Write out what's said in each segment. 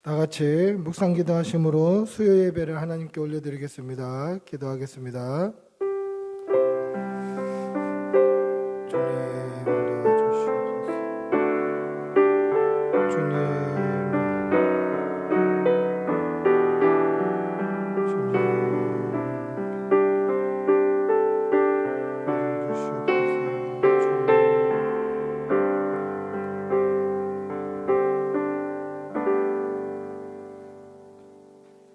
다 같이 묵상 기도하심으로 수요 예배를 하나님께 올려드리겠습니다. 기도하겠습니다. 주님 도와주시옵소서. 주님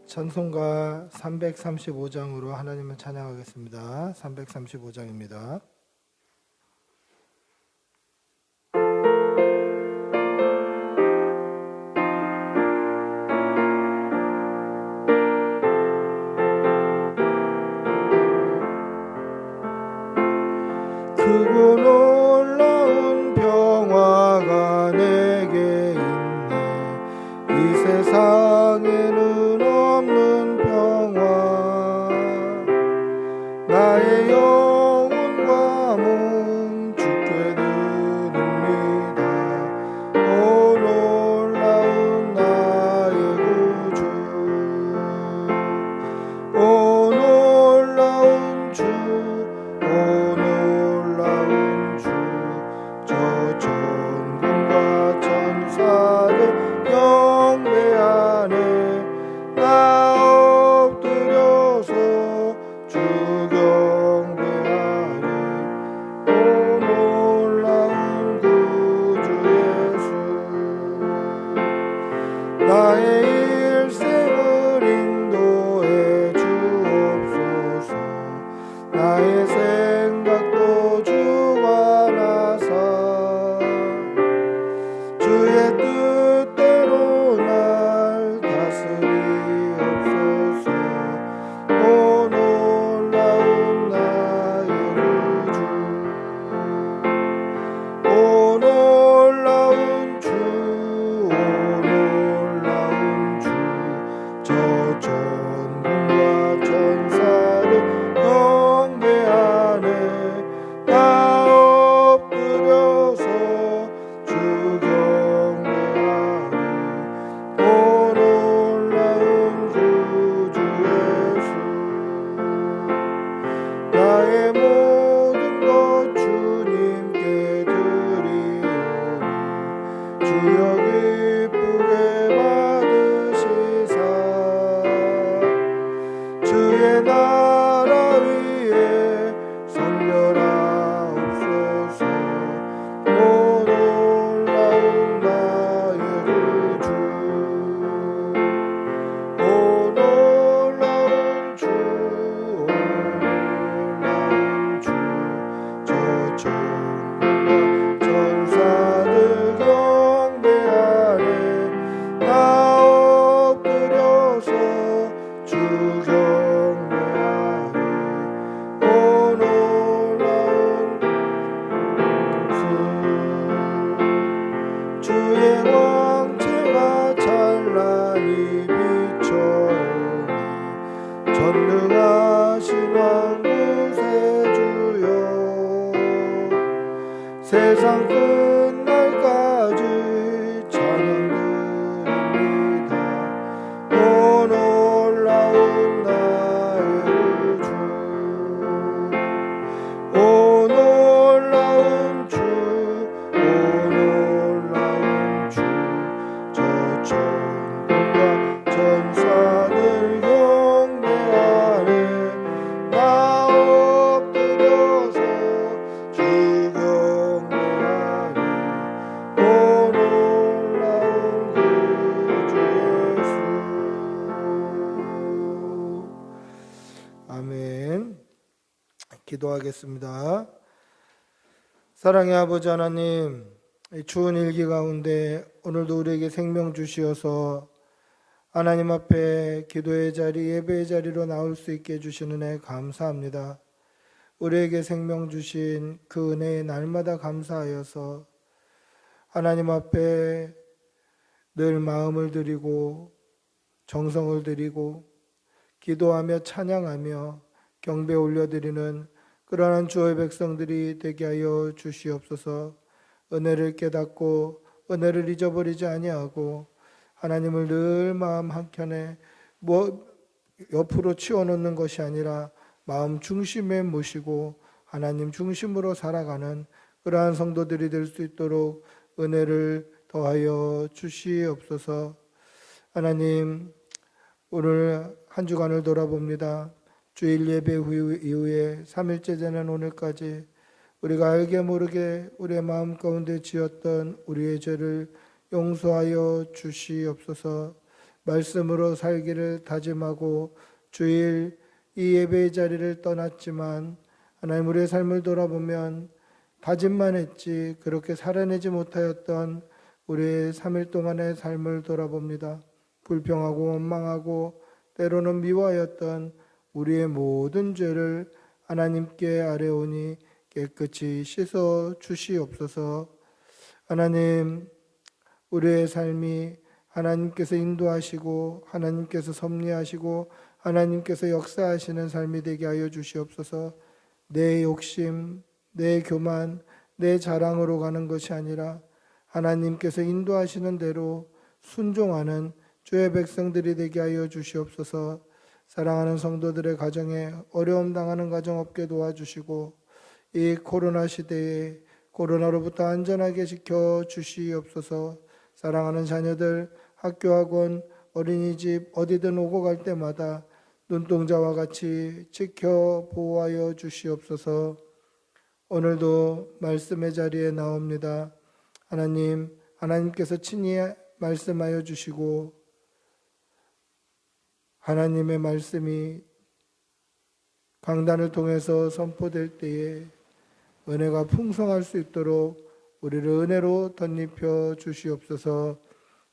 찬송가 335장으로 하나님을 찬양하겠습니다. 335장입니다. 크고 놀라운 평화가 내게 있네. 이 세상에는 없는 평화. 나의 영혼과 몸 주께 드립니다. 오 놀라운 나의 구주. 오 놀라운 주. 오 놀라운 주. 저 천군과 천사들 경배하네. 나 엎드려서 주 경배하리. 오 놀라운 구주 예수. 나의 일생을 인도해 주옵소서. 나의 생각도 주가 나사 주의 뜻대로 날 다스리옵소서. 오 놀라운 나의 구주. 오 놀라운 주. 오 놀라운 주. 저 천군과 천사를 경배하네. 나 엎드려서 주 경배하리. 오 놀라운 구주 예수. 나의 모든 것 주님께 드리오니 주여 기쁘게 받으시사 주의 나라 위에 성결하옵소서. 오 놀라운 나의 구주. 오 놀라운 주. 오 놀라운 주. 저 천군과 천사들 경배하네. 나 엎드려서 주 경배하리. 오 놀라운 주. 주의 왕체가 찬란히 비춰오니 전능하신 왕 구세주여. 세상 끝날까지 찬양 드립니다. 오 놀라운 나의 구주. 오 놀라운 주. 오 놀라운 주. 저 천군과 천사들 경배하네. 나 엎드려서 주 경배하리. 오 놀라운 구주 예수. 아멘. 기도하겠습니다. 사랑의 아버지 하나님, 이 추운 일기 가운데 오늘도 우리에게 생명 주시어서 하나님 앞에 기도의 자리, 예배의 자리로 나올 수 있게 해주시는 은혜 감사합니다. 우리에게 생명 주신 그 은혜에 날마다 감사하여서 하나님 앞에 늘 마음을 드리고 정성을 드리고 기도하며 찬양하며 경배 올려드리는 그러한 주의 백성들이 되게 하여 주시옵소서. 은혜를 깨닫고 은혜를 잊어버리지 아니하고 하나님을 늘 마음 한켠에 옆으로 치워놓는 것이 아니라 마음 중심에 모시고 하나님 중심으로 살아가는 그러한 성도들이 될 수 있도록 은혜를 더하여 주시옵소서. 하나님, 오늘 한 주간을 돌아봅니다. 주일 예배 이후에 3일째 되는 오늘까지 우리가 알게 모르게 우리의 마음 가운데 지었던 우리의 죄를 용서하여 주시옵소서. 말씀으로 살기를 다짐하고 주일 이 예배의 자리를 떠났지만 하나님, 우리의 삶을 돌아보면 다짐만 했지 그렇게 살아내지 못하였던 우리의 3일 동안의 삶을 돌아봅니다. 불평하고 원망하고 때로는 미워하였던 우리의 모든 죄를 하나님께 아뢰오니 깨끗이 씻어 주시옵소서. 하나님, 우리의 삶이 하나님께서 인도하시고 하나님께서 섭리하시고 하나님께서 역사하시는 삶이 되게 하여 주시옵소서. 내 욕심, 내 교만, 내 자랑으로 가는 것이 아니라 하나님께서 인도하시는 대로 순종하는 주의 백성들이 되게 하여 주시옵소서. 사랑하는 성도들의 가정에 어려움 당하는 가정 없게 도와주시고 이 코로나 시대에 코로나로부터 안전하게 지켜 주시옵소서. 사랑하는 자녀들 학교, 학원, 어린이집 어디든 오고 갈 때마다 눈동자와 같이 지켜 보호하여 주시옵소서. 오늘도 말씀의 자리에 나옵니다. 하나님께서 친히 말씀하여 주시고 하나님의 말씀이 강단을 통해서 선포될 때에 은혜가 풍성할 수 있도록 우리를 은혜로 덧입혀 주시옵소서.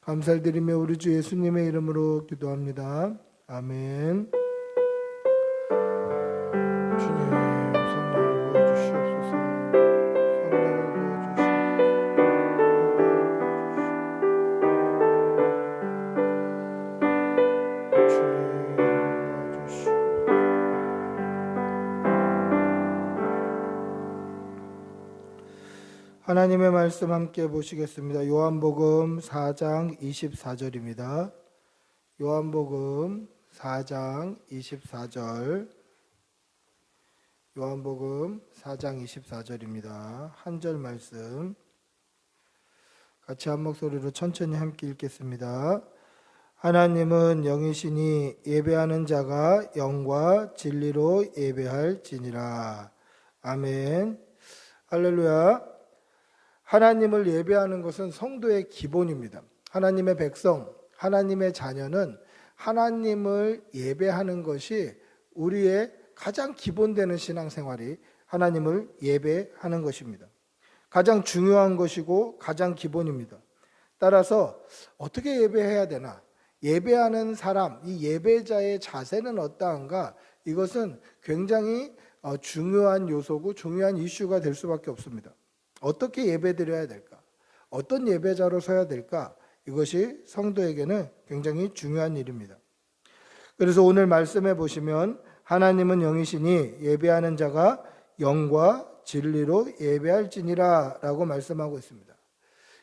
감사를 드리며 우리 주 예수님의 이름으로 기도합니다. 아멘. 주님, 성령을 부어주시옵소서. 하나님의 말씀 함께 보시겠습니다. 요한복음 4장 24절입니다. 요한복음 4장 24절. 요한복음 4장 24절입니다. 한 절 말씀 같이 한 목소리로 천천히 함께 읽겠습니다. 하나님은 영이시니 예배하는 자가 영과 진리로 예배할지니라. 아멘. 할렐루야. 하나님을 예배하는 것은 성도의 기본입니다. 하나님의 백성, 하나님의 자녀는 하나님을 예배하는 것이 우리의 가장 기본되는 신앙생활이 하나님을 예배하는 것입니다. 가장 중요한 것이고 가장 기본입니다. 따라서 어떻게 예배해야 되나? 예배하는 사람, 이 예배자의 자세는 어떠한가? 이것은 굉장히 중요한 요소고 중요한 이슈가 될 수밖에 없습니다. 어떻게 예배드려야 될까? 어떤 예배자로 서야 될까? 이것이 성도에게는 굉장히 중요한 일입니다. 그래서 오늘 말씀해 보시면 하나님은 영이시니 예배하는 자가 영과 진리로 예배할지니라 라고 말씀하고 있습니다.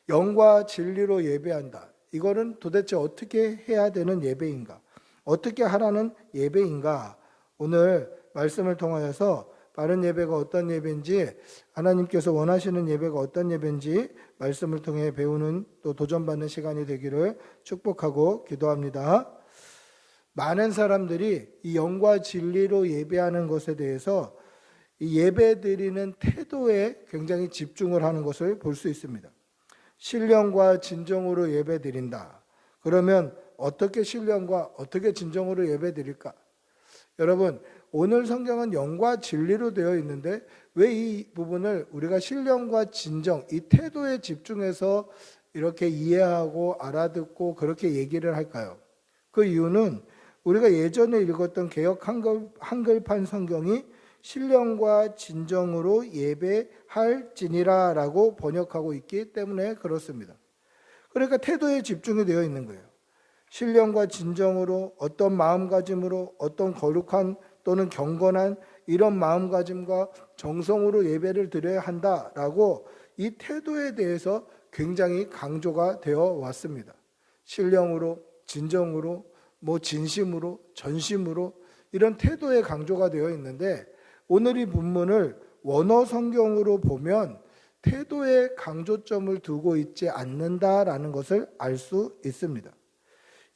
영과 진리로 예배한다. 이거는 도대체 어떻게 해야 되는 예배인가? 어떻게 하라는 예배인가? 오늘 말씀을 통하여서 바른 예배가 어떤 예배인지, 하나님께서 원하시는 예배가 어떤 예배인지 말씀을 통해 배우는 또 도전받는 시간이 되기를 축복하고 기도합니다. 많은 사람들이 이 영과 진리로 예배하는 것에 대해서 이 예배드리는 태도에 굉장히 집중을 하는 것을 볼 수 있습니다. 신령과 진정으로 예배드린다. 그러면 어떻게 신령과 어떻게 진정으로 예배드릴까? 여러분, 오늘 성경은 영과 진리로 되어 있는데 왜 이 부분을 우리가 신령과 진정, 이 태도에 집중해서 이렇게 이해하고 알아듣고 그렇게 얘기를 할까요? 그 이유는 우리가 예전에 읽었던 개역 한글판 성경이 신령과 진정으로 예배할지니라 라고 번역하고 있기 때문에 그렇습니다. 그러니까 태도에 집중이 되어 있는 거예요. 신령과 진정으로 어떤 마음가짐으로 어떤 거룩한 또는 경건한 이런 마음가짐과 정성으로 예배를 드려야 한다라고 이 태도에 대해서 굉장히 강조가 되어 왔습니다. 신령으로, 진정으로, 진심으로, 전심으로 이런 태도의 강조가 되어 있는데 오늘 이 본문을 원어 성경으로 보면 태도의 강조점을 두고 있지 않는다라는 것을 알 수 있습니다.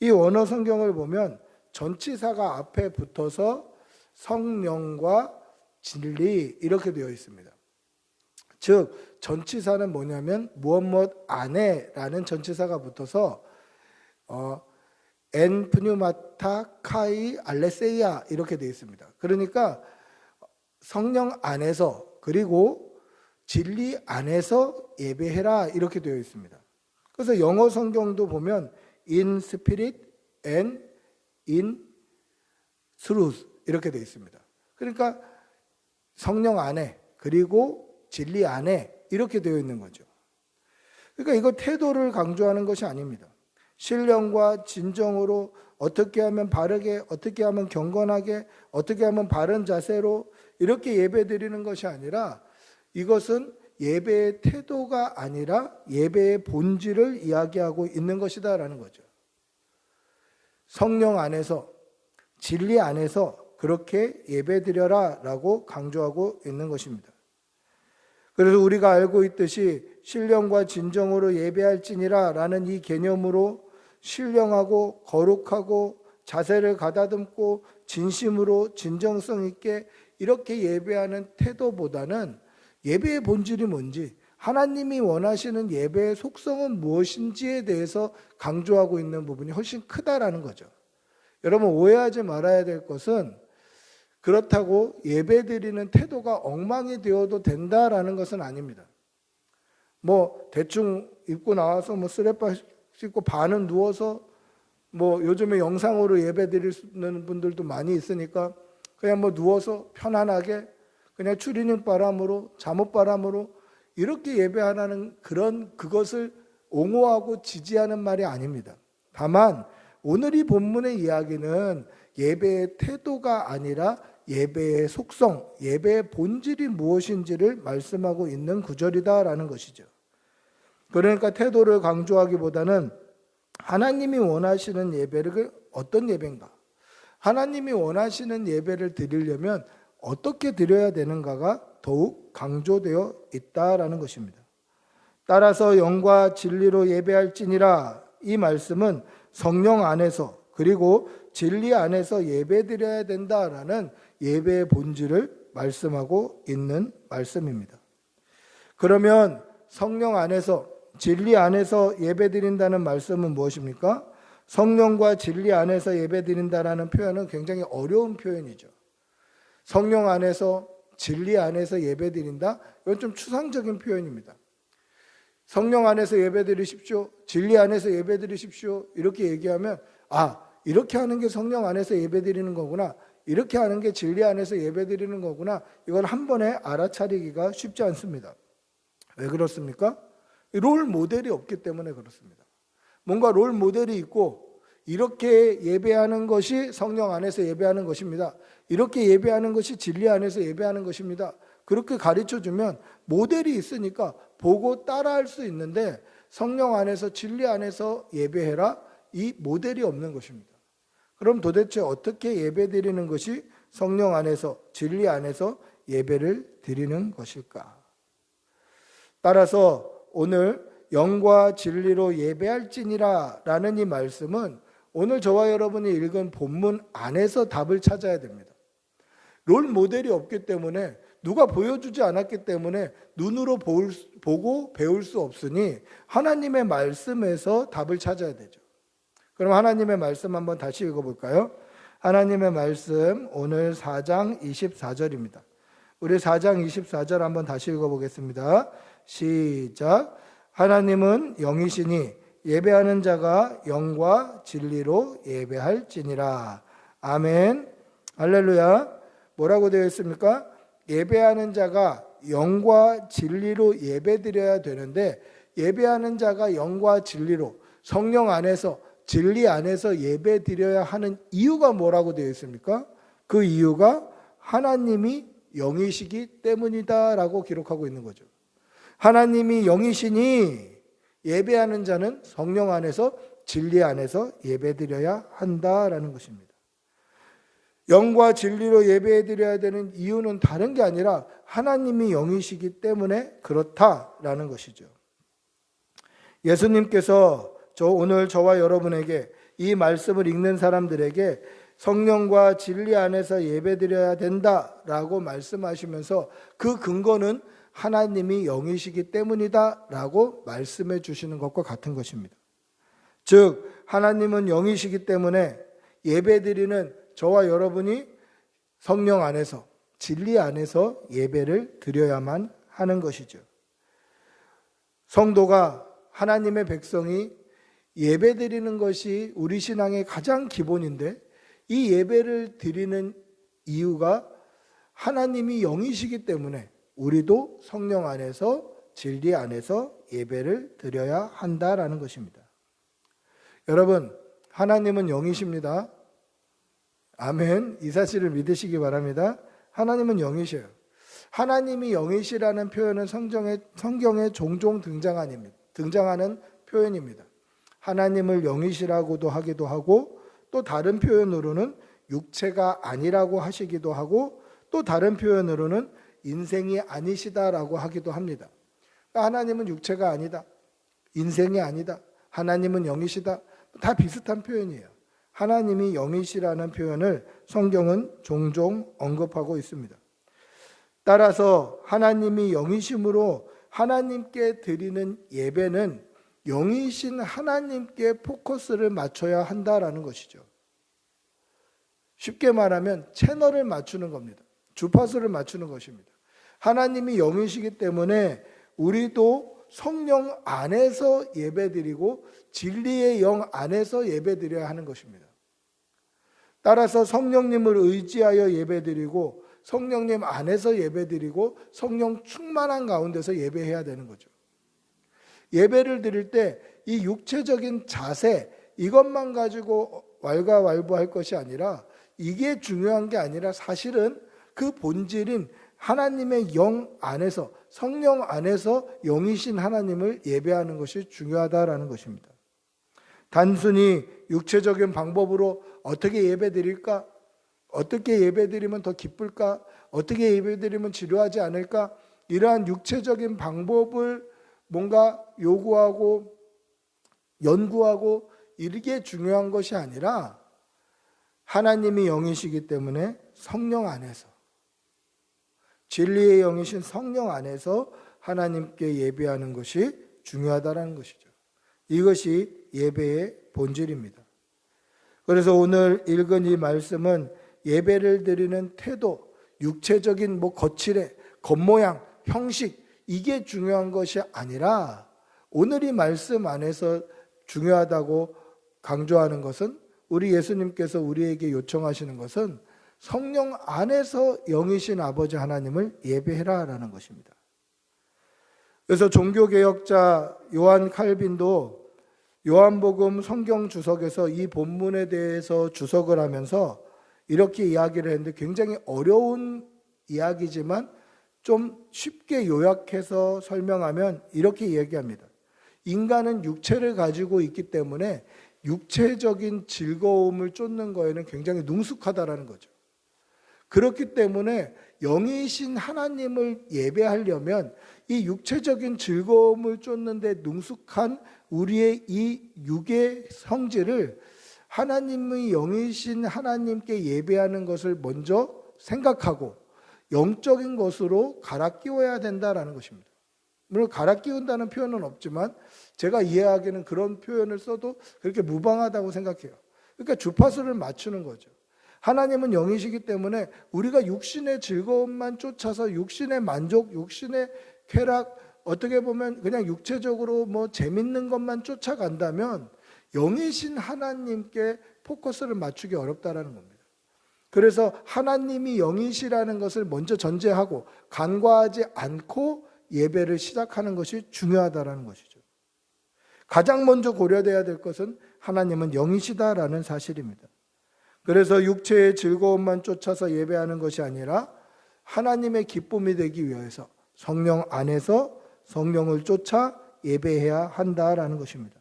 이 원어 성경을 보면 전치사가 앞에 붙어서 성령과 진리 이렇게 되어 있습니다. 즉 전치사는 뭐냐면 무엇 안에라는 전치사가 붙어서 엔 프뉴마타 카이 알레세이아 이렇게 되어 있습니다. 그러니까 성령 안에서 그리고 진리 안에서 예배해라 이렇게 되어 있습니다. 그래서 영어 성경도 보면 in spirit and in truth 이렇게 되어 있습니다. 그러니까 성령 안에 그리고 진리 안에 이렇게 되어 있는 거죠. 그러니까 이거 태도를 강조하는 것이 아닙니다. 신령과 진정으로 어떻게 하면 바르게, 어떻게 하면 경건하게, 어떻게 하면 바른 자세로 이렇게 예배 드리는 것이 아니라 이것은 예배의 태도가 아니라 예배의 본질을 이야기하고 있는 것이다라는 거죠. 성령 안에서, 진리 안에서 그렇게 예배 드려라 라고 강조하고 있는 것입니다. 그래서 우리가 알고 있듯이 신령과 진정으로 예배할지니라 라는 이 개념으로 신령하고 거룩하고 자세를 가다듬고 진심으로 진정성 있게 이렇게 예배하는 태도보다는 예배의 본질이 뭔지, 하나님이 원하시는 예배의 속성은 무엇인지에 대해서 강조하고 있는 부분이 훨씬 크다라는 거죠. 여러분 오해하지 말아야 될 것은 그렇다고 예배드리는 태도가 엉망이 되어도 된다라는 것은 아닙니다. 대충 입고 나와서 쓰레빠 씻고 반은 누워서 요즘에 영상으로 예배드리는 분들도 많이 있으니까 그냥 누워서 편안하게 그냥 추리닝 바람으로 잠옷 바람으로 이렇게 예배하라는 그것을 옹호하고 지지하는 말이 아닙니다. 다만 오늘 이 본문의 이야기는 예배의 태도가 아니라 예배의 속성, 예배의 본질이 무엇인지를 말씀하고 있는 구절이다라는 것이죠. 그러니까 태도를 강조하기보다는 하나님이 원하시는 예배를 어떤 예배인가? 하나님이 원하시는 예배를 드리려면 어떻게 드려야 되는가가 더욱 강조되어 있다라는 것입니다. 따라서 영과 진리로 예배할지니라 이 말씀은 성령 안에서 그리고 진리 안에서 예배드려야 된다라는 예배의 본질을 말씀하고 있는 말씀입니다. 그러면 성령 안에서 진리 안에서 예배드린다는 말씀은 무엇입니까? 성령과 진리 안에서 예배드린다라는 표현은 굉장히 어려운 표현이죠. 성령 안에서 진리 안에서 예배드린다? 이건 좀 추상적인 표현입니다. 성령 안에서 예배드리십시오. 진리 안에서 예배드리십시오. 이렇게 얘기하면 이렇게 하는 게 성령 안에서 예배드리는 거구나. 이렇게 하는 게 진리 안에서 예배드리는 거구나. 이걸 한 번에 알아차리기가 쉽지 않습니다. 왜 그렇습니까? 롤 모델이 없기 때문에 그렇습니다. 뭔가 롤 모델이 있고 이렇게 예배하는 것이 성령 안에서 예배하는 것입니다. 이렇게 예배하는 것이 진리 안에서 예배하는 것입니다. 그렇게 가르쳐주면 모델이 있으니까 보고 따라할 수 있는데 성령 안에서 진리 안에서 예배해라 이 모델이 없는 것입니다. 그럼 도대체 어떻게 예배 드리는 것이 성령 안에서 진리 안에서 예배를 드리는 것일까? 따라서 오늘 영과 진리로 예배할지니라 라는 이 말씀은 오늘 저와 여러분이 읽은 본문 안에서 답을 찾아야 됩니다. 롤 모델이 없기 때문에 누가 보여주지 않았기 때문에 눈으로 보고 배울 수 없으니 하나님의 말씀에서 답을 찾아야 되죠. 그럼 하나님의 말씀 한번 다시 읽어볼까요? 하나님의 말씀 오늘 4장 24절입니다. 우리 4장 24절 한번 다시 읽어보겠습니다. 시작. 하나님은 영이시니 예배하는 자가 영과 진리로 예배할지니라. 아멘. 할렐루야. 뭐라고 되어 있습니까? 예배하는 자가 영과 진리로 예배드려야 되는데 예배하는 자가 영과 진리로 성령 안에서 진리 안에서 예배드려야 하는 이유가 뭐라고 되어 있습니까? 그 이유가 하나님이 영이시기 때문이다라고 기록하고 있는 거죠. 하나님이 영이시니 예배하는 자는 성령 안에서 진리 안에서 예배드려야 한다라는 것입니다. 영과 진리로 예배드려야 되는 이유는 다른 게 아니라 하나님이 영이시기 때문에 그렇다라는 것이죠. 예수님께서 오늘 저와 여러분에게 이 말씀을 읽는 사람들에게 성령과 진리 안에서 예배드려야 된다라고 말씀하시면서 그 근거는 하나님이 영이시기 때문이다라고 말씀해 주시는 것과 같은 것입니다. 즉 하나님은 영이시기 때문에 예배드리는 저와 여러분이 성령 안에서 진리 안에서 예배를 드려야만 하는 것이죠. 성도가 하나님의 백성이 예배드리는 것이 우리 신앙의 가장 기본인데 이 예배를 드리는 이유가 하나님이 영이시기 때문에 우리도 성령 안에서 진리 안에서 예배를 드려야 한다라는 것입니다. 여러분, 하나님은 영이십니다. 아멘. 이 사실을 믿으시기 바랍니다. 하나님은 영이셔요. 하나님이 영이시라는 표현은 성경에 종종 등장하는 표현입니다. 하나님을 영이시라고도 하기도 하고 또 다른 표현으로는 육체가 아니라고 하시기도 하고 또 다른 표현으로는 인생이 아니시다라고 하기도 합니다. 하나님은 육체가 아니다. 인생이 아니다. 하나님은 영이시다. 다 비슷한 표현이에요. 하나님이 영이시라는 표현을 성경은 종종 언급하고 있습니다. 따라서 하나님이 영이심으로 하나님께 드리는 예배는 영이신 하나님께 포커스를 맞춰야 한다라는 것이죠. 쉽게 말하면 채널을 맞추는 겁니다. 주파수를 맞추는 것입니다. 하나님이 영이시기 때문에 우리도 성령 안에서 예배드리고 진리의 영 안에서 예배드려야 하는 것입니다. 따라서 성령님을 의지하여 예배드리고 성령님 안에서 예배드리고 성령 충만한 가운데서 예배해야 되는 거죠. 예배를 드릴 때 이 육체적인 자세 이것만 가지고 왈가왈부할 것이 아니라 이게 중요한 게 아니라 사실은 그 본질인 하나님의 영 안에서 성령 안에서 영이신 하나님을 예배하는 것이 중요하다라는 것입니다. 단순히 육체적인 방법으로 어떻게 예배드릴까? 어떻게 예배드리면 더 기쁠까? 어떻게 예배드리면 지루하지 않을까? 이러한 육체적인 방법을 뭔가 요구하고 연구하고 이게 중요한 것이 아니라 하나님이 영이시기 때문에 성령 안에서 진리의 영이신 성령 안에서 하나님께 예배하는 것이 중요하다는 것이죠. 이것이 예배의 본질입니다. 그래서 오늘 읽은 이 말씀은 예배를 드리는 태도, 육체적인 거칠의 겉모양, 형식 이게 중요한 것이 아니라 오늘 이 말씀 안에서 중요하다고 강조하는 것은 우리 예수님께서 우리에게 요청하시는 것은 성령 안에서 영이신 아버지 하나님을 예배해라라는 것입니다. 그래서 종교개혁자 요한 칼빈도 요한복음 성경 주석에서 이 본문에 대해서 주석을 하면서 이렇게 이야기를 했는데 굉장히 어려운 이야기지만 좀 쉽게 요약해서 설명하면 이렇게 얘기합니다. 인간은 육체를 가지고 있기 때문에 육체적인 즐거움을 쫓는 거에는 굉장히 능숙하다라는 거죠. 그렇기 때문에 영이신 하나님을 예배하려면 이 육체적인 즐거움을 쫓는데 능숙한 우리의 이 육의 성질을 하나님의 영이신 하나님께 예배하는 것을 먼저 생각하고 영적인 것으로 갈아 끼워야 된다라는 것입니다. 물론 갈아 끼운다는 표현은 없지만 제가 이해하기에는 그런 표현을 써도 그렇게 무방하다고 생각해요. 그러니까 주파수를 맞추는 거죠. 하나님은 영이시기 때문에 우리가 육신의 즐거움만 쫓아서 육신의 만족, 육신의 쾌락, 어떻게 보면 그냥 육체적으로 재밌는 것만 쫓아간다면 영이신 하나님께 포커스를 맞추기 어렵다라는 겁니다. 그래서 하나님이 영이시라는 것을 먼저 전제하고 간과하지 않고 예배를 시작하는 것이 중요하다라는 것이죠. 가장 먼저 고려돼야 될 것은 하나님은 영이시다라는 사실입니다. 그래서 육체의 즐거움만 쫓아서 예배하는 것이 아니라 하나님의 기쁨이 되기 위해서 성령 안에서 성령을 쫓아 예배해야 한다라는 것입니다.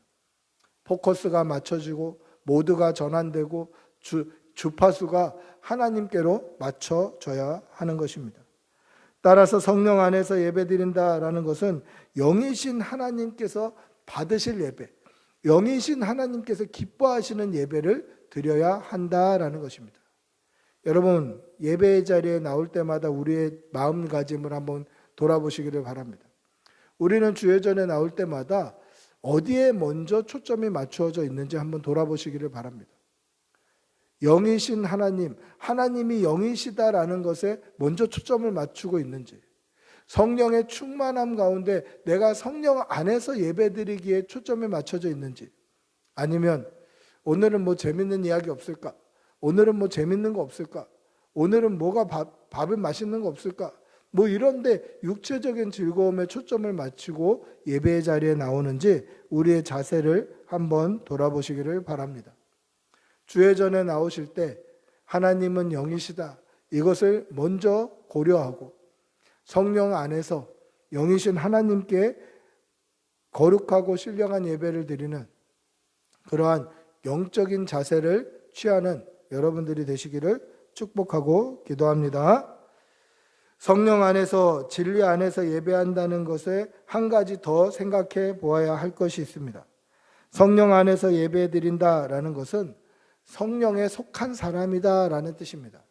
포커스가 맞춰지고 모두가 전환되고 주파수가 하나님께로 맞춰져야 하는 것입니다. 따라서 성령 안에서 예배드린다라는 것은 영이신 하나님께서 받으실 예배, 영이신 하나님께서 기뻐하시는 예배를 드려야 한다라는 것입니다. 여러분, 예배의 자리에 나올 때마다 우리의 마음가짐을 한번 돌아보시기를 바랍니다. 우리는 주예전에 나올 때마다 어디에 먼저 초점이 맞추어져 있는지 한번 돌아보시기를 바랍니다. 영이신 하나님, 하나님이 영이시다라는 것에 먼저 초점을 맞추고 있는지, 성령의 충만함 가운데 내가 성령 안에서 예배드리기에 초점이 맞춰져 있는지, 아니면 오늘은 뭐 재밌는 이야기 없을까? 오늘은 뭐 재밌는 거 없을까? 오늘은 뭐가 밥은 맛있는 거 없을까? 뭐 이런데 육체적인 즐거움에 초점을 맞추고 예배의 자리에 나오는지 우리의 자세를 한번 돌아보시기를 바랍니다. 주예전에 나오실 때 하나님은 영이시다, 이것을 먼저 고려하고 성령 안에서 영이신 하나님께 거룩하고 신령한 예배를 드리는 그러한 영적인 자세를 취하는 여러분들이 되시기를 축복하고 기도합니다. 성령 안에서, 진리 안에서 예배한다는 것에 한 가지 더 생각해 보아야 할 것이 있습니다. 성령 안에서 예배드린다라는 것은 성령에 속한 사람이다라는 뜻입니다.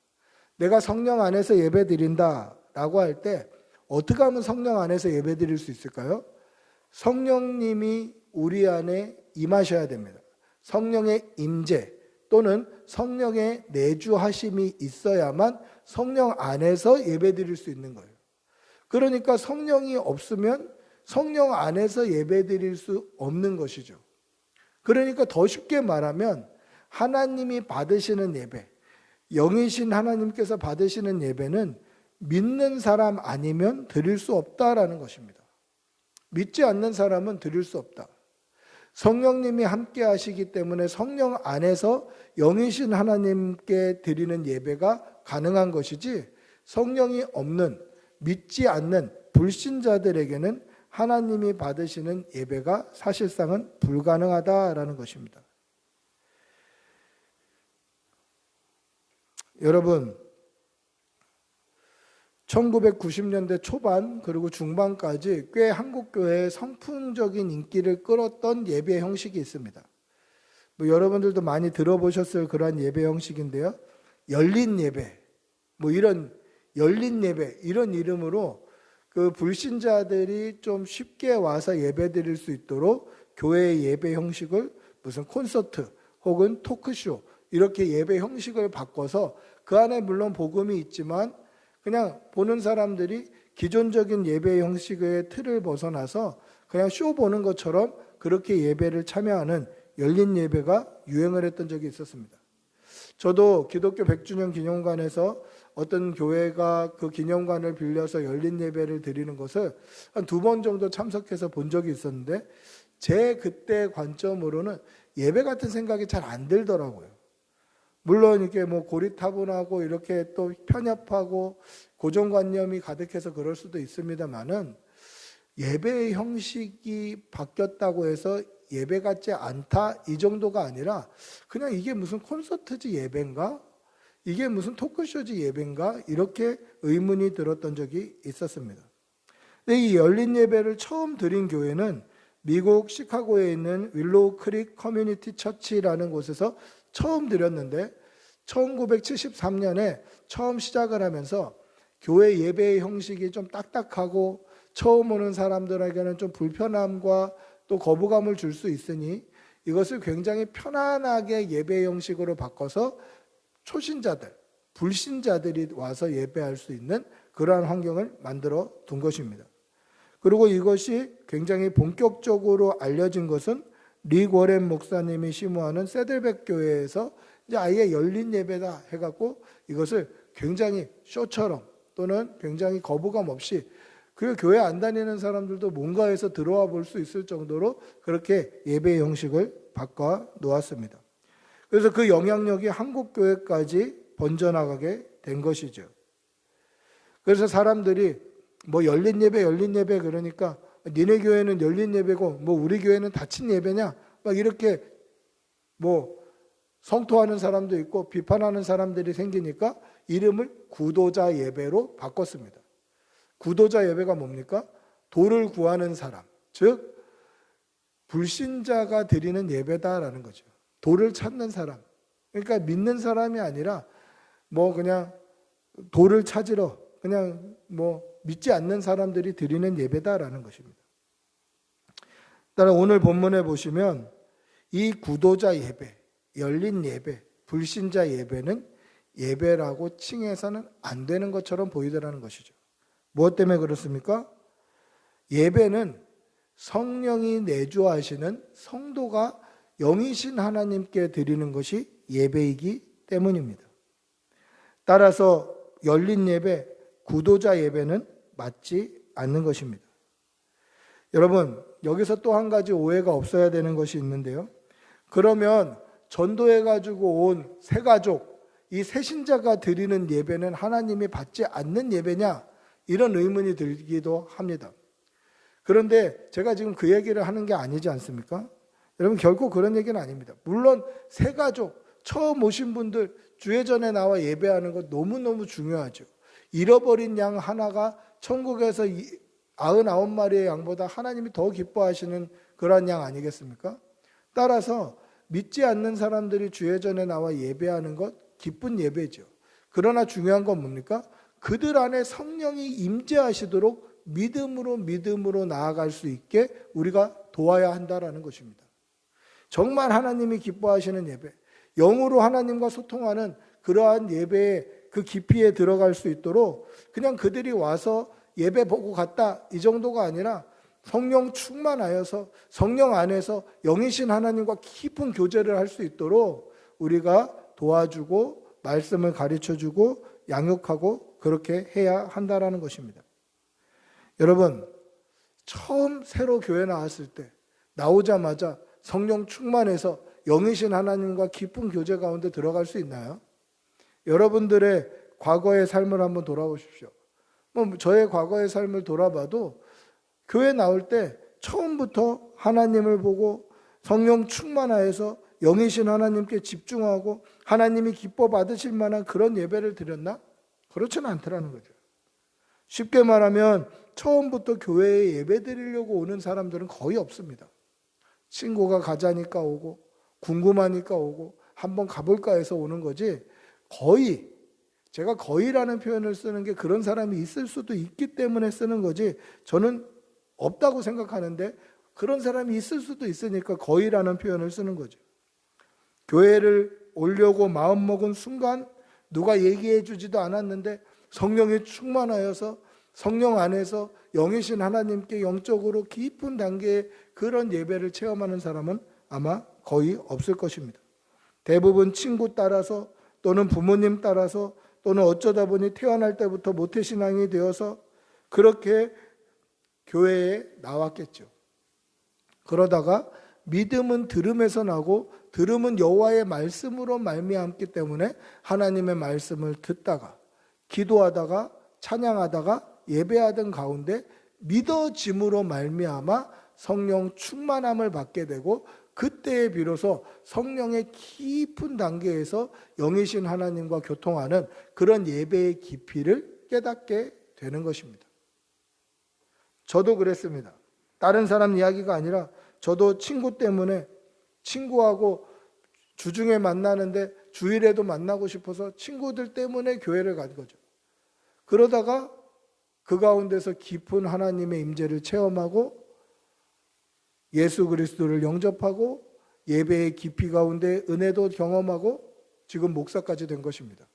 내가 성령 안에서 예배드린다라고 할 때 어떻게 하면 성령 안에서 예배드릴 수 있을까요? 성령님이 우리 안에 임하셔야 됩니다. 성령의 임재 또는 성령의 내주하심이 있어야만 성령 안에서 예배드릴 수 있는 거예요. 그러니까 성령이 없으면 성령 안에서 예배드릴 수 없는 것이죠. 그러니까 더 쉽게 말하면 하나님이 받으시는 예배, 영이신 하나님께서 받으시는 예배는 믿는 사람 아니면 드릴 수 없다라는 것입니다. 믿지 않는 사람은 드릴 수 없다. 성령님이 함께 하시기 때문에 성령 안에서 영이신 하나님께 드리는 예배가 가능한 것이지, 성령이 없는, 믿지 않는 불신자들에게는 하나님이 받으시는 예배가 사실상은 불가능하다라는 것입니다. 여러분, 1990년대 초반 그리고 중반까지 꽤 한국교회에 선풍적인 인기를 끌었던 예배 형식이 있습니다. 뭐 여러분들도 많이 들어보셨을 그러한 예배 형식인데요. 열린 예배, 뭐 이런 열린 예배, 이런 이름으로 그 불신자들이 좀 쉽게 와서 예배 드릴 수 있도록 교회의 예배 형식을 무슨 콘서트 혹은 토크쇼 이렇게 예배 형식을 바꿔서 그 안에 물론 복음이 있지만 그냥 보는 사람들이 기존적인 예배 형식의 틀을 벗어나서 그냥 쇼 보는 것처럼 그렇게 예배를 참여하는 열린 예배가 유행을 했던 적이 있었습니다. 저도 기독교 100주년 기념관에서 어떤 교회가 그 기념관을 빌려서 열린 예배를 드리는 것을 한 2번 정도 참석해서 본 적이 있었는데, 제 그때 관점으로는 예배 같은 생각이 잘 안 들더라고요. 물론 이렇게 뭐 고리타분하고 이렇게 또 편협하고 고정관념이 가득해서 그럴 수도 있습니다만은, 예배의 형식이 바뀌었다고 해서 예배 같지 않다 이 정도가 아니라 그냥 이게 무슨 콘서트지 예배인가? 이게 무슨 토크쇼지 예배인가? 이렇게 의문이 들었던 적이 있었습니다. 근데 이 열린 예배를 처음 드린 교회는 미국 시카고에 있는 윌로우 크릭 커뮤니티 처치라는 곳에서 처음 드렸는데, 1973년에 처음 시작을 하면서 교회 예배의 형식이 좀 딱딱하고 처음 오는 사람들에게는 좀 불편함과 또 거부감을 줄 수 있으니 이것을 굉장히 편안하게 예배 형식으로 바꿔서 초신자들, 불신자들이 와서 예배할 수 있는 그러한 환경을 만들어 둔 것입니다. 그리고 이것이 굉장히 본격적으로 알려진 것은 릭 워렌 목사님이 심호하는 세들백 교회에서 이제 아예 열린 예배다 해갖고 이것을 굉장히 쇼처럼 또는 굉장히 거부감 없이, 그리고 교회 안 다니는 사람들도 뭔가에서 들어와 볼 수 있을 정도로 그렇게 예배의 형식을 바꿔 놓았습니다. 그래서 그 영향력이 한국 교회까지 번져나가게 된 것이죠. 그래서 사람들이 뭐 열린 예배 그러니까 니네 교회는 열린 예배고 뭐 우리 교회는 닫힌 예배냐? 막 이렇게 성토하는 사람도 있고 비판하는 사람들이 생기니까 이름을 구도자 예배로 바꿨습니다. 구도자 예배가 뭡니까? 도를 구하는 사람, 즉 불신자가 드리는 예배다라는 거죠. 도를 찾는 사람. 그러니까 믿는 사람이 아니라 그냥 도를 찾으러 그냥 믿지 않는 사람들이 드리는 예배다라는 것입니다. 따라 오늘 본문에 보시면 이 구도자 예배, 열린 예배, 불신자 예배는 예배라고 칭해서는 안 되는 것처럼 보이더라는 것이죠. 무엇 때문에 그렇습니까? 예배는 성령이 내주하시는 성도가 영이신 하나님께 드리는 것이 예배이기 때문입니다. 따라서 열린 예배, 구도자 예배는 맞지 않는 것입니다. 여러분, 여기서 또 한 가지 오해가 없어야 되는 것이 있는데요. 그러면 전도해가지고 온 새가족, 이 새신자가 드리는 예배는 하나님이 받지 않는 예배냐? 이런 의문이 들기도 합니다. 그런데 제가 지금 그 얘기를 하는 게 아니지 않습니까? 여러분, 결코 그런 얘기는 아닙니다. 물론 새가족, 처음 오신 분들 주회전에 나와 예배하는 것 너무너무 중요하죠. 잃어버린 양 하나가 천국에서 99마리의 양보다 하나님이 더 기뻐하시는 그런 양 아니겠습니까? 따라서 믿지 않는 사람들이 주회전에 나와 예배하는 것 기쁜 예배죠. 그러나 중요한 건 뭡니까? 그들 안에 성령이 임재하시도록 믿음으로 나아갈 수 있게 우리가 도와야 한다라는 것입니다. 정말 하나님이 기뻐하시는 예배, 영으로 하나님과 소통하는 그러한 예배의 그 깊이에 들어갈 수 있도록 그냥 그들이 와서 예배 보고 갔다 이 정도가 아니라 성령 충만하여서 성령 안에서 영이신 하나님과 깊은 교제를 할 수 있도록 우리가 도와주고 말씀을 가르쳐주고 양육하고 그렇게 해야 한다라는 것입니다. 여러분, 처음 새로 교회 나왔을 때 나오자마자 성령 충만해서 영이신 하나님과 깊은 교제 가운데 들어갈 수 있나요? 여러분들의 과거의 삶을 한번 돌아보십시오. 저의 과거의 삶을 돌아봐도 교회 나올 때 처음부터 하나님을 보고 성령 충만하여서 영이신 하나님께 집중하고 하나님이 기뻐 받으실 만한 그런 예배를 드렸나? 그렇지는 않더라는 거죠. 쉽게 말하면 처음부터 교회에 예배 드리려고 오는 사람들은 거의 없습니다. 친구가 가자니까 오고 궁금하니까 오고 한번 가볼까 해서 오는 거지, 거의, 제가 거의라는 표현을 쓰는 게 그런 사람이 있을 수도 있기 때문에 쓰는 거지 저는 없다고 생각하는데 그런 사람이 있을 수도 있으니까 거의라는 표현을 쓰는 거죠. 교회를 오려고 마음먹은 순간 누가 얘기해 주지도 않았는데 성령이 충만하여서 성령 안에서 영이신 하나님께 영적으로 깊은 단계의 그런 예배를 체험하는 사람은 아마 거의 없을 것입니다. 대부분 친구 따라서 또는 부모님 따라서 또는 어쩌다 보니 태어날 때부터 모태신앙이 되어서 그렇게 교회에 나왔겠죠. 그러다가 믿음은 들음에서 나고 들음은 여호와의 말씀으로 말미암기 때문에 하나님의 말씀을 듣다가 기도하다가 찬양하다가 예배하던 가운데 믿어짐으로 말미암아 성령 충만함을 받게 되고 그때에 비로소 성령의 깊은 단계에서 영이신 하나님과 교통하는 그런 예배의 깊이를 깨닫게 되는 것입니다. 저도 그랬습니다. 다른 사람 이야기가 아니라 저도 친구 때문에 친구하고 주중에 만나는데 주일에도 만나고 싶어서 친구들 때문에 교회를 간 거죠. 그러다가 그 가운데서 깊은 하나님의 임재를 체험하고 예수 그리스도를 영접하고 예배의 깊이 가운데 은혜도 경험하고 지금 목사까지 된 것입니다.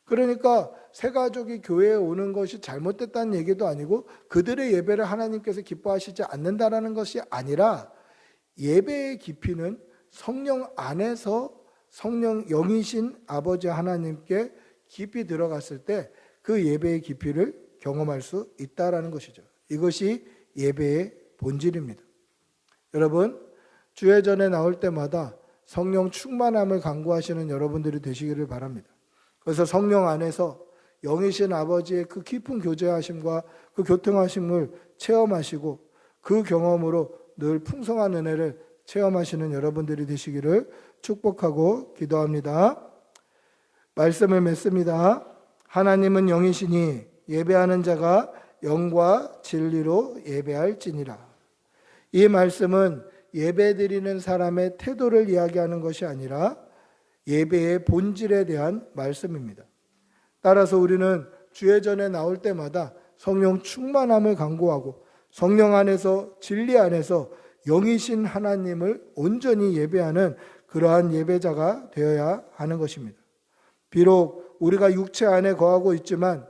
그러니까 새 가족이 교회에 오는 것이 잘못됐다는 얘기도 아니고 그들의 예배를 하나님께서 기뻐하시지 않는다라는 것이 아니라 예배의 깊이는 성령 안에서 성령 영이신 아버지 하나님께 깊이 들어갔을 때 그 예배의 깊이를 경험할 수 있다라는 것이죠. 이것이 예배의 본질입니다. 여러분, 주회전에 나올 때마다 성령 충만함을 간구하시는 여러분들이 되시기를 바랍니다. 그래서 성령 안에서 영이신 아버지의 그 깊은 교제하심과 그 교통하심을 체험하시고 그 경험으로 늘 풍성한 은혜를 체험하시는 여러분들이 되시기를 축복하고 기도합니다. 말씀을 맺습니다. 하나님은 영이시니 예배하는 자가 영과 진리로 예배할지니라. 이 말씀은 예배드리는 사람의 태도를 이야기하는 것이 아니라 예배의 본질에 대한 말씀입니다. 따라서 우리는 주의 전에 나올 때마다 성령 충만함을 간구하고 성령 안에서 진리 안에서 영이신 하나님을 온전히 예배하는 그러한 예배자가 되어야 하는 것입니다. 비록 우리가 육체 안에 거하고 있지만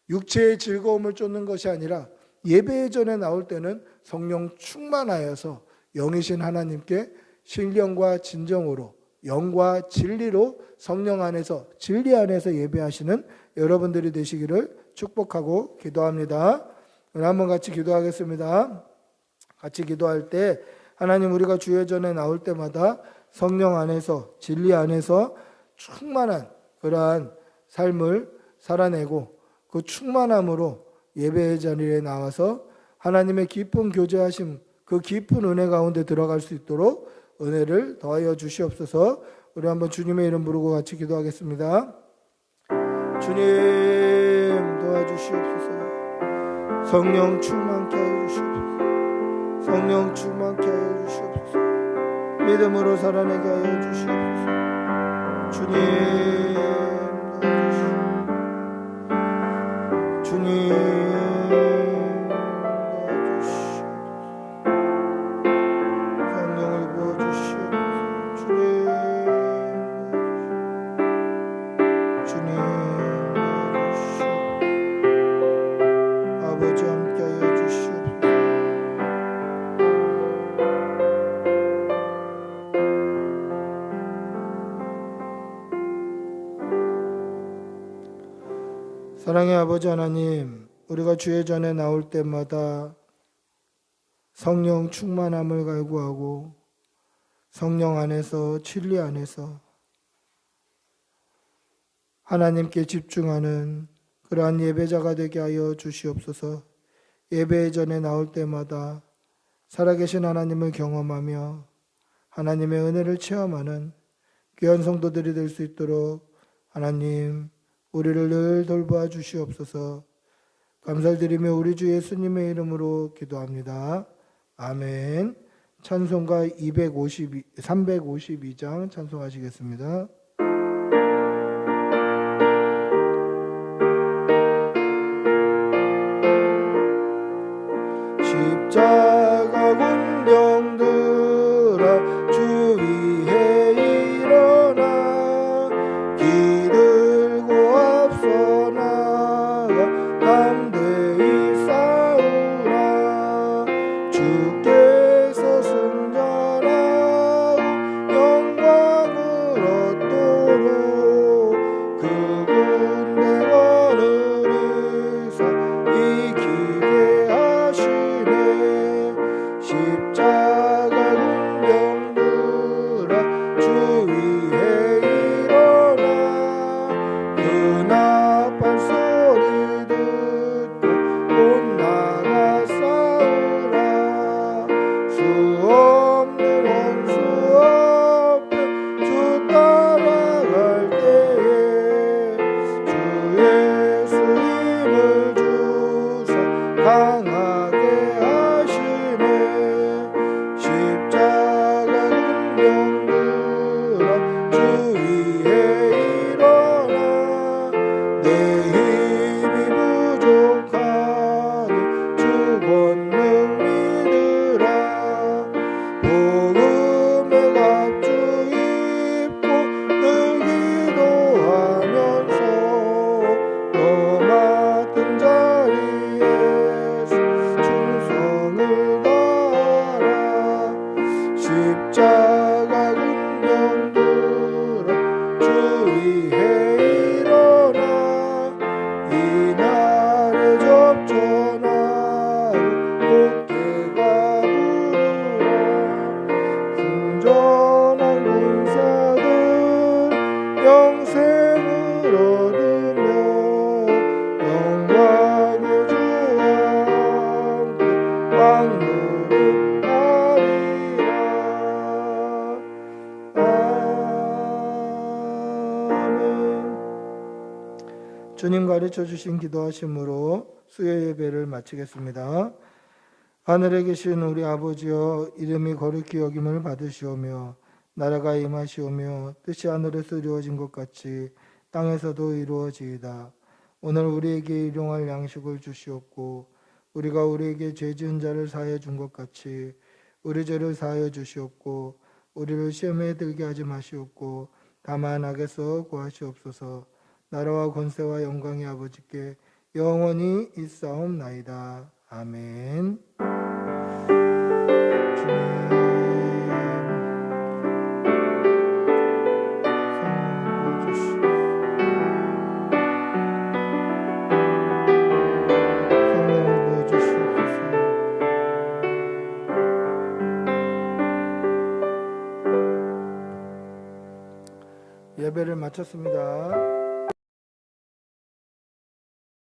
육체의 즐거움을 쫓는 것이 아니라 예배 전에 나올 때는 성령 충만하여서 영이신 하나님께 신령과 진정으로 영과 진리로 성령 안에서 진리 안에서 예배하시는 여러분들이 되시기를 축복하고 기도합니다. 오늘 한번 같이 기도하겠습니다. 같이 기도할 때 하나님, 우리가 주의 전에 나올 때마다 성령 안에서 진리 안에서 충만한 그러한 삶을 살아내고 그 충만함으로 예배의 자리에 나와서 하나님의 깊은 교제하심, 그 깊은 은혜 가운데 들어갈 수 있도록 은혜를 더하여 주시옵소서. 우리 한번 주님의 이름 부르고 같이 기도하겠습니다. 주님 도와주시옵소서. 성령 충만케 하여 주시옵소서. 성령 충만케 하여 주시옵소서. 믿음으로 살아내게 하여 주시옵소서. 주님 도와주시옵소서. 주님 사랑의 아버지 하나님, 우리가 주의 전에 나올 때마다 성령 충만함을 갈구하고 성령 안에서 진리 안에서 하나님께 집중하는 그러한 예배자가 되게 하여 주시옵소서. 예배 전에 나올 때마다 살아계신 하나님을 경험하며 하나님의 은혜를 체험하는 귀한 성도들이 될 수 있도록 하나님 우리를 늘 돌보아 주시옵소서. 감사드리며 우리 주 예수님의 이름으로 기도합니다. 아멘. 찬송가 352장 찬송하시겠습니다. 십자가 군병들아 주 위에 일어나 기들고 앞서 나가 담대히 싸우라. 주께서 승전하고 영광을 얻도록 주님 가르쳐 주신 기도하심으로 수요 예배를 마치겠습니다. 하늘에 계신 우리 아버지여, 이름이 거룩히 여김을 받으시오며 나라가 임하시오며 뜻이 하늘에서 이루어진 것 같이 땅에서도 이루어지이다. 오늘 우리에게 일용할 양식을 주시옵고 우리가 우리에게 죄 지은 자를 사하여 준 것 같이 우리 죄를 사하여 주시옵고 우리를 시험에 들게 하지 마시옵고 다만 악에서 구하시옵소서. 나라와 권세와 영광이 아버지께 영원히 있사옵나이다. 아멘. 예배를 마쳤습니다.